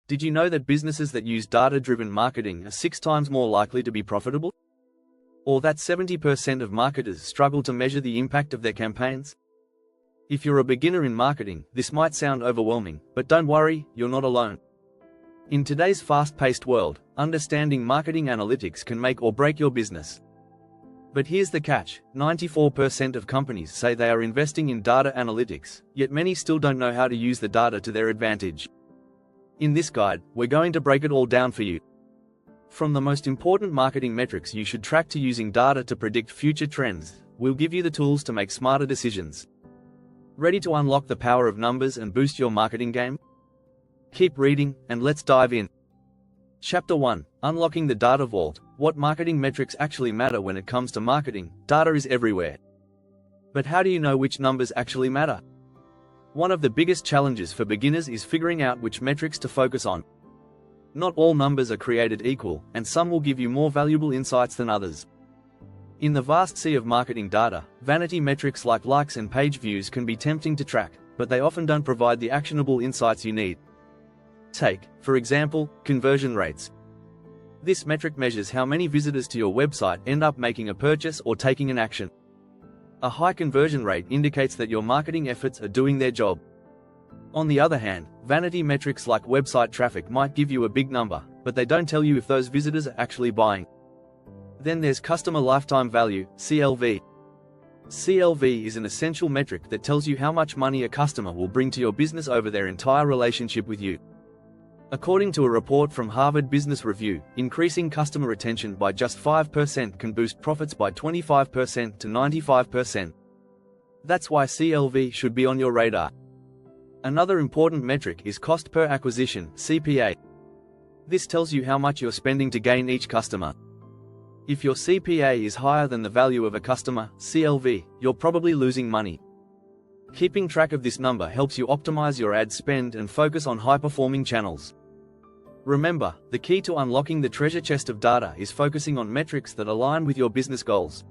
Did you know that businesses that use data-driven marketing are 6 times more likely to be profitable? Or that 70% of marketers struggle to measure the impact of their campaigns? If you're a beginner in marketing, this might sound overwhelming, but don't worry, you're not alone. In today's fast-paced world, understanding marketing analytics can make or break your business. But here's the catch: 94% of companies say they are investing in data analytics, yet many still don't know how to use the data to their advantage. In this guide, we're going to break it all down for you. From the most important marketing metrics you should track to using data to predict future trends, we'll give you the tools to make smarter decisions. Ready to unlock the power of numbers and boost your marketing game? Keep reading, and let's dive in. Chapter 1: Unlocking the Data Vault. What marketing metrics actually matter when it comes to marketing? Data is everywhere. But how do you know which numbers actually matter? One of the biggest challenges for beginners is figuring out which metrics to focus on. Not all numbers are created equal, and some will give you more valuable insights than others. In the vast sea of marketing data, vanity metrics like likes and page views can be tempting to track, but they often don't provide the actionable insights you need. Take, for example, conversion rates. This metric measures how many visitors to your website end up making a purchase or taking an action. A high conversion rate indicates that your marketing efforts are doing their job. On the other hand, vanity metrics like website traffic might give you a big number, but they don't tell you if those visitors are actually buying. Then there's customer lifetime value, CLV. CLV is an essential metric that tells you how much money a customer will bring to your business over their entire relationship with you. According to a report from Harvard Business Review, increasing customer retention by just 5% can boost profits by 25% to 95%. That's why CLV should be on your radar. Another important metric is cost per acquisition, CPA. This tells you how much you're spending to gain each customer. If your CPA is higher than the value of a customer, CLV, you're probably losing money. Keeping track of this number helps you optimize your ad spend and focus on high-performing channels. Remember, the key to unlocking the treasure chest of data is focusing on metrics that align with your business goals.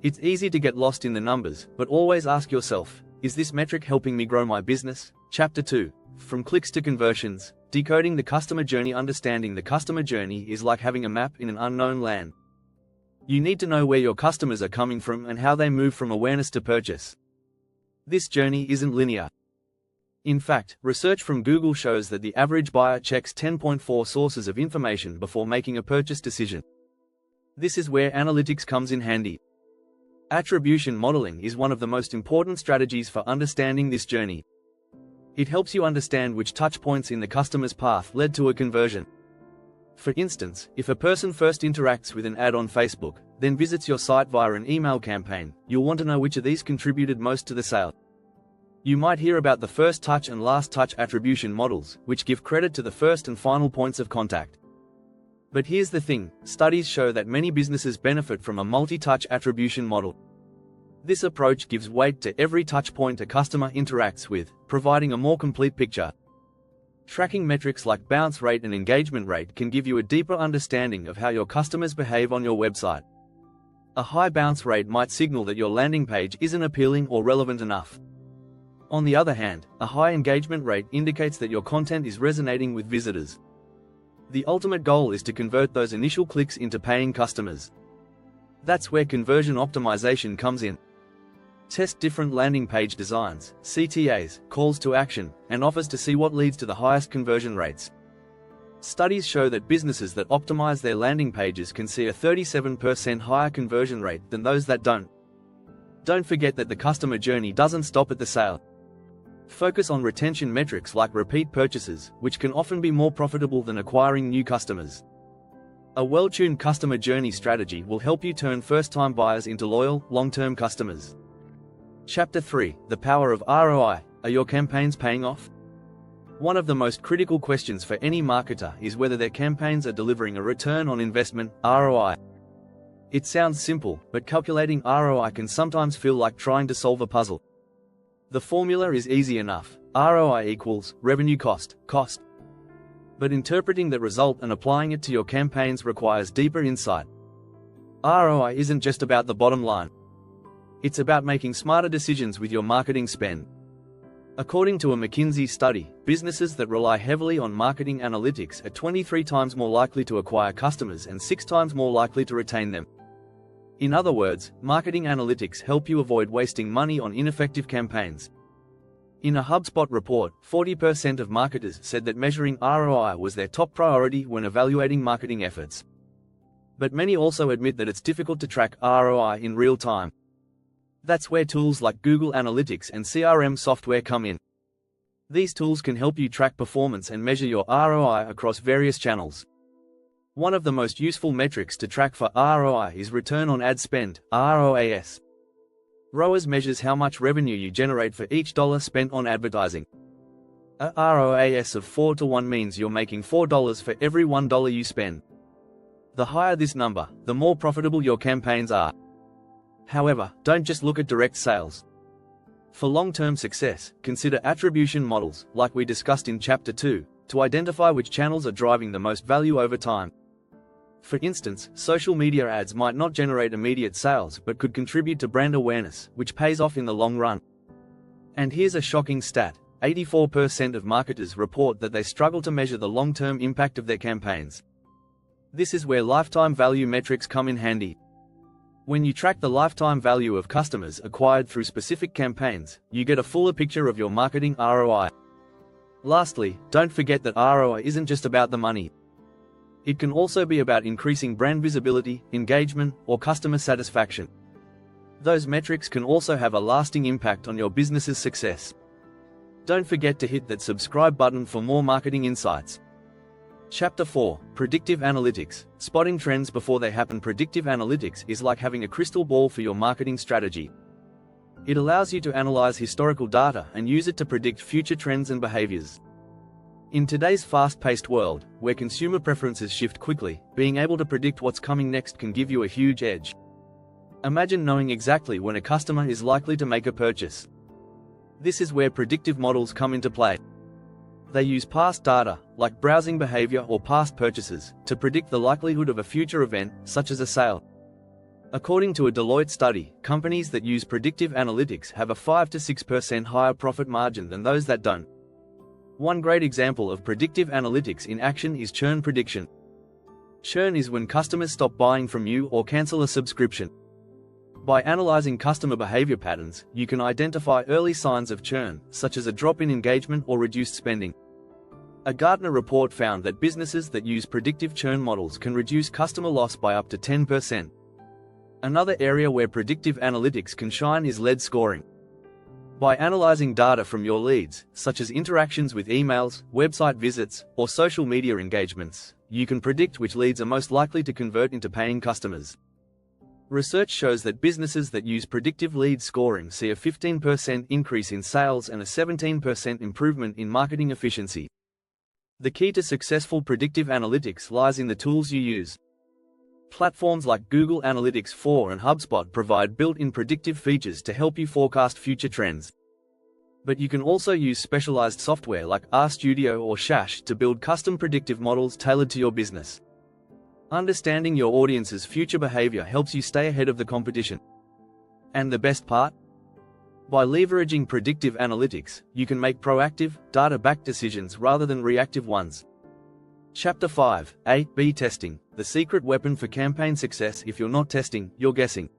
It's easy to get lost in the numbers, but always ask yourself, is this metric helping me grow my business? Chapter 2: From clicks to conversions, decoding the customer journey. Understanding the customer journey is like having a map in an unknown land. You need to know where your customers are coming from and how they move from awareness to purchase. This journey isn't linear. In fact, research from Google shows that the average buyer checks 10.4 sources of information before making a purchase decision. This is where analytics comes in handy. Attribution modeling is one of the most important strategies for understanding this journey. It helps you understand which touchpoints in the customer's path led to a conversion. For instance, if a person first interacts with an ad on Facebook, then visits your site via an email campaign, you'll want to know which of these contributed most to the sale. You might hear about the first touch and last touch attribution models, which give credit to the first and final points of contact. But here's the thing: studies show that many businesses benefit from a multi-touch attribution model. This approach gives weight to every touch point a customer interacts with, providing a more complete picture. Tracking metrics like bounce rate and engagement rate can give you a deeper understanding of how your customers behave on your website. A high bounce rate might signal that your landing page isn't appealing or relevant enough. On the other hand, a high engagement rate indicates that your content is resonating with visitors. The ultimate goal is to convert those initial clicks into paying customers. That's where conversion optimization comes in. Test different landing page designs, CTAs, calls to action, and offers to see what leads to the highest conversion rates. Studies show that businesses that optimize their landing pages can see a 37% higher conversion rate than those that don't. Don't forget that the customer journey doesn't stop at the sale. Focus on retention metrics like repeat purchases, which can often be more profitable than acquiring new customers. A well-tuned customer journey strategy will help you turn first-time buyers into loyal, long-term customers. Chapter 3: The Power of ROI. Are your campaigns paying off? One of the most critical questions for any marketer is whether their campaigns are delivering a return on investment, ROI. It sounds simple, but calculating ROI can sometimes feel like trying to solve a puzzle. The formula is easy enough: ROI equals revenue cost. But interpreting the result and applying it to your campaigns requires deeper insight. ROI isn't just about the bottom line. It's about making smarter decisions with your marketing spend. According to a McKinsey study, businesses that rely heavily on marketing analytics are 23 times more likely to acquire customers and 6 times more likely to retain them. In other words, marketing analytics help you avoid wasting money on ineffective campaigns. In a HubSpot report, 40% of marketers said that measuring ROI was their top priority when evaluating marketing efforts. But many also admit that it's difficult to track ROI in real time. That's where tools like Google Analytics and CRM software come in. These tools can help you track performance and measure your ROI across various channels. One of the most useful metrics to track for ROI is return on ad spend, ROAS. ROAS measures how much revenue you generate for each dollar spent on advertising. A ROAS of 4 to 1 means you're making $4 for every $1 you spend. The higher this number, the more profitable your campaigns are. However, don't just look at direct sales. For long-term success, consider attribution models, like we discussed in Chapter 2, to identify which channels are driving the most value over time. For instance, social media ads might not generate immediate sales but could contribute to brand awareness, which pays off in the long run. And here's a shocking stat: 84% of marketers report that they struggle to measure the long-term impact of their campaigns. This is where lifetime value metrics come in handy. When you track the lifetime value of customers acquired through specific campaigns, you get a fuller picture of your marketing ROI. Lastly, don't forget that ROI isn't just about the money. It can also be about increasing brand visibility, engagement, or customer satisfaction. Those metrics can also have a lasting impact on your business's success. Don't forget to hit that subscribe button for more marketing insights. Chapter 4: Predictive Analytics. Spotting trends before they happen. Predictive analytics is like having a crystal ball for your marketing strategy. It allows you to analyze historical data and use it to predict future trends and behaviors. In today's fast-paced world, where consumer preferences shift quickly, being able to predict what's coming next can give you a huge edge. Imagine knowing exactly when a customer is likely to make a purchase. This is where predictive models come into play. They use past data, like browsing behavior or past purchases, to predict the likelihood of a future event, such as a sale. According to a Deloitte study, companies that use predictive analytics have a 5 to 6% higher profit margin than those that don't. One great example of predictive analytics in action is churn prediction. Churn is when customers stop buying from you or cancel a subscription. By analyzing customer behavior patterns, you can identify early signs of churn, such as a drop in engagement or reduced spending. A Gartner report found that businesses that use predictive churn models can reduce customer loss by up to 10%. Another area where predictive analytics can shine is lead scoring. By analyzing data from your leads, such as interactions with emails, website visits, or social media engagements, you can predict which leads are most likely to convert into paying customers. Research shows that businesses that use predictive lead scoring see a 15% increase in sales and a 17% improvement in marketing efficiency. The key to successful predictive analytics lies in the tools you use. Platforms like Google Analytics 4 and HubSpot provide built-in predictive features to help you forecast future trends. But you can also use specialized software like RStudio or Shash to build custom predictive models tailored to your business. Understanding your audience's future behavior helps you stay ahead of the competition. And the best part? By leveraging predictive analytics, you can make proactive, data-backed decisions rather than reactive ones. Chapter 5: A/B Testing, the secret weapon for campaign success. If you're not testing, you're guessing.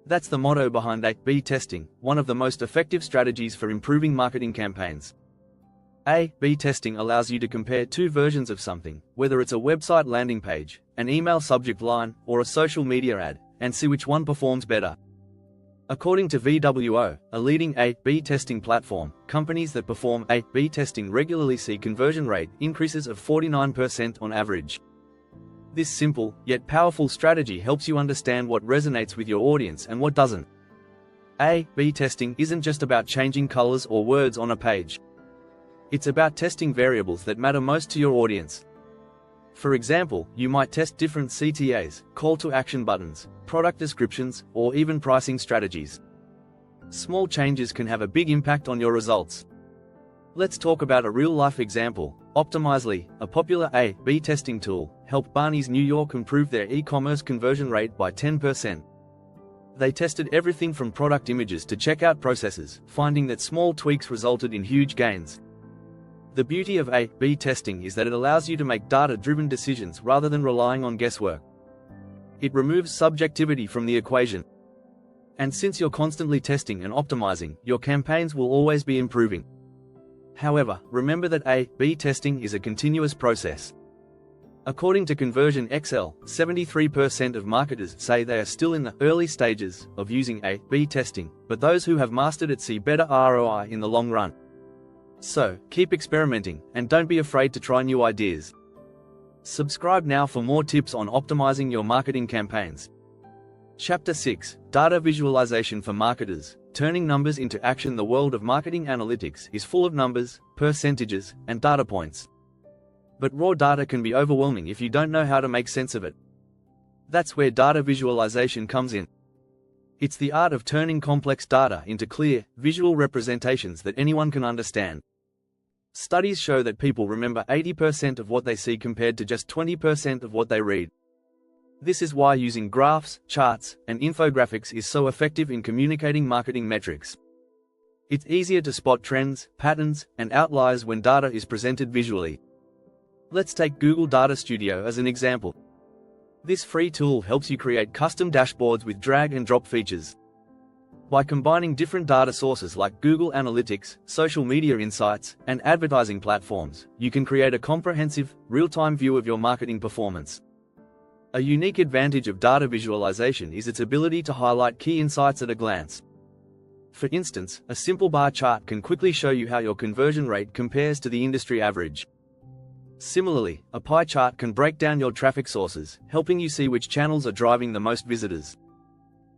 That's the motto behind A/B testing, one of the most effective strategies for improving marketing campaigns. A/B testing allows you to compare two versions of something, whether it's a website landing page, an email subject line, or a social media ad, and see which one performs better. According to VWO, a leading A/B testing platform, companies that perform A/B testing regularly see conversion rate increases of 49% on average. This simple, yet powerful strategy helps you understand what resonates with your audience and what doesn't. A/B testing isn't just about changing colors or words on a page. It's about testing variables that matter most to your audience. For example, you might test different CTAs, call to action buttons, product descriptions, or even pricing strategies. Small changes can have a big impact on your results. Let's talk about a real-life example. Optimizely, a popular A/B testing tool, helped Barneys New York improve their e-commerce conversion rate by 10%. They tested everything from product images to checkout processes, finding that small tweaks resulted in huge gains. The beauty of A/B testing is that it allows you to make data-driven decisions rather than relying on guesswork. It removes subjectivity from the equation. And since you're constantly testing and optimizing, your campaigns will always be improving. However, remember that A/B testing is a continuous process. According to Conversion XL, 73% of marketers say they are still in the early stages of using A/B testing, but those who have mastered it see better ROI in the long run. So, keep experimenting, and don't be afraid to try new ideas. Subscribe now for more tips on optimizing your marketing campaigns. Chapter 6: Data Visualization for Marketers. Turning numbers into action. The world of marketing analytics is full of numbers, percentages, and data points. But raw data can be overwhelming if you don't know how to make sense of it. That's where data visualization comes in. It's the art of turning complex data into clear, visual representations that anyone can understand. Studies show that people remember 80% of what they see compared to just 20% of what they read. This is why using graphs, charts, and infographics is so effective in communicating marketing metrics. It's easier to spot trends, patterns, and outliers when data is presented visually. Let's take Google Data Studio as an example. This free tool helps you create custom dashboards with drag-and-drop features. By combining different data sources like Google Analytics, social media insights, and advertising platforms, you can create a comprehensive, real-time view of your marketing performance. A unique advantage of data visualization is its ability to highlight key insights at a glance. For instance, a simple bar chart can quickly show you how your conversion rate compares to the industry average. Similarly, a pie chart can break down your traffic sources, helping you see which channels are driving the most visitors.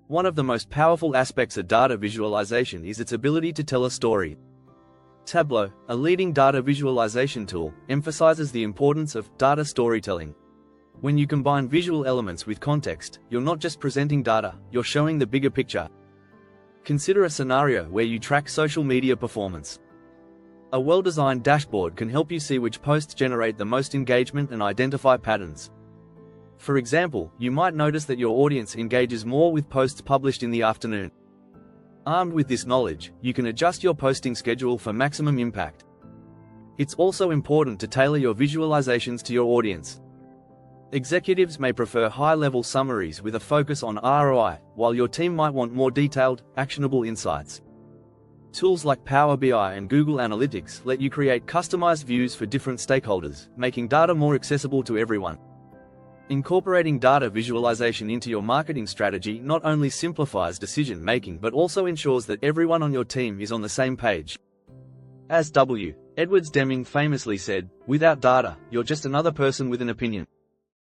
One of the most powerful aspects of data visualization is its ability to tell a story. Tableau, a leading data visualization tool, emphasizes the importance of data storytelling. When you combine visual elements with context, you're not just presenting data, you're showing the bigger picture. Consider a scenario where you track social media performance. A well-designed dashboard can help you see which posts generate the most engagement and identify patterns. For example, you might notice that your audience engages more with posts published in the afternoon. Armed with this knowledge, you can adjust your posting schedule for maximum impact. It's also important to tailor your visualizations to your audience. Executives may prefer high-level summaries with a focus on ROI, while your team might want more detailed, actionable insights. Tools like Power BI and Google Analytics let you create customized views for different stakeholders, making data more accessible to everyone. Incorporating data visualization into your marketing strategy not only simplifies decision-making but also ensures that everyone on your team is on the same page. As W. Edwards Deming famously said, "Without data, you're just another person with an opinion."